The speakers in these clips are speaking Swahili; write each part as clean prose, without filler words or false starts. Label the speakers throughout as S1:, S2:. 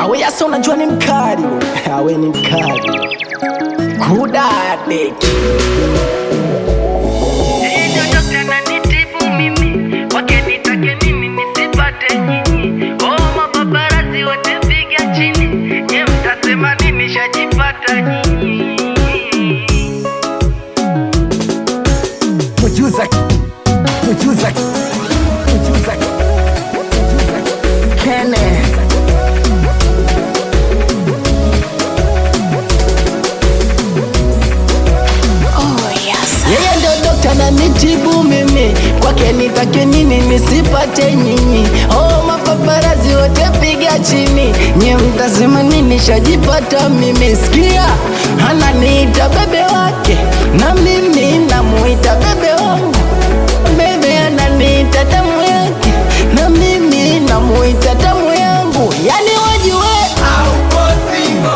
S1: Awe yasa unajua ni mkali. Awe ni mkali. Kudadeki.
S2: Ndio dokta ananitibu mimi, wake nitake nini nisipate nyinyi. Oh, mapaparazi wote piga chini, je, mtasema nini shajipata nyinyi.
S1: Mujuza Kene. Yeye ndio dokta ananitibu mimi, kwake nitake nini nisipate nyinyi. Oh, mapaparazi wote piga chini, nye mtasema nini shajipata mimi. Sikia, ananiita bebe wake na mimi namuita bebe wangu. Bebe ananiita damu yake na mimi namuita damu yangu. Yani wajue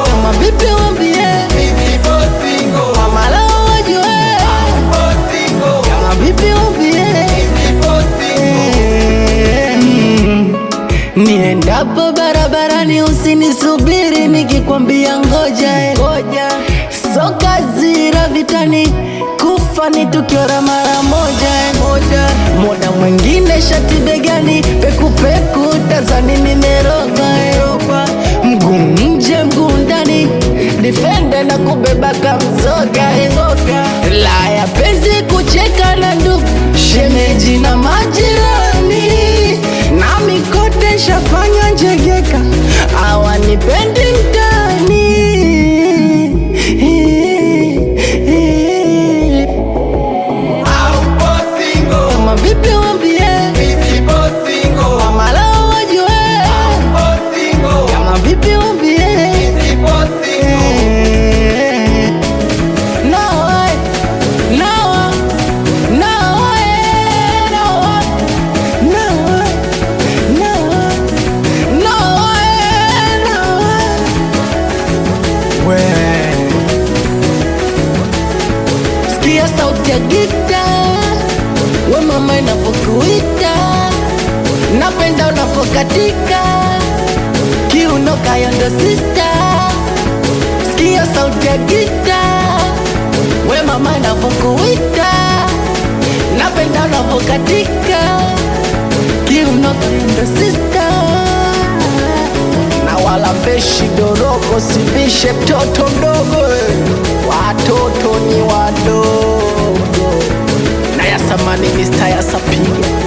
S1: kama vipi wambie mama lao wajue kama vipi wambie niendapo barabarani usinisubiri nikikwambia ngoja. So kazira vitani kufa ni tukiora mara moja. Muda mwingine shati begani pekupeku tazani nimeroga. Mguu nje mguu ndani defende na kubeba kamzoga. La ya penzi kucheka na ndugu shemeji na majirani, na mikote shafanya njegeka awanipendi mtani. Kama vipi wambie mama lao wajue kama vipi wambie sikia sauti ya gita we mama inapokuita, napenda unapokatika kiuno kayondo sister. Sikia sauti ya gita we mama inapokuita, napenda unapokatika kiuno kayondo sister. Na wala mbeshi doroko sibishe mtoto mdogo, watoto ni wadogo. Na yasamani Mr. Yasapiga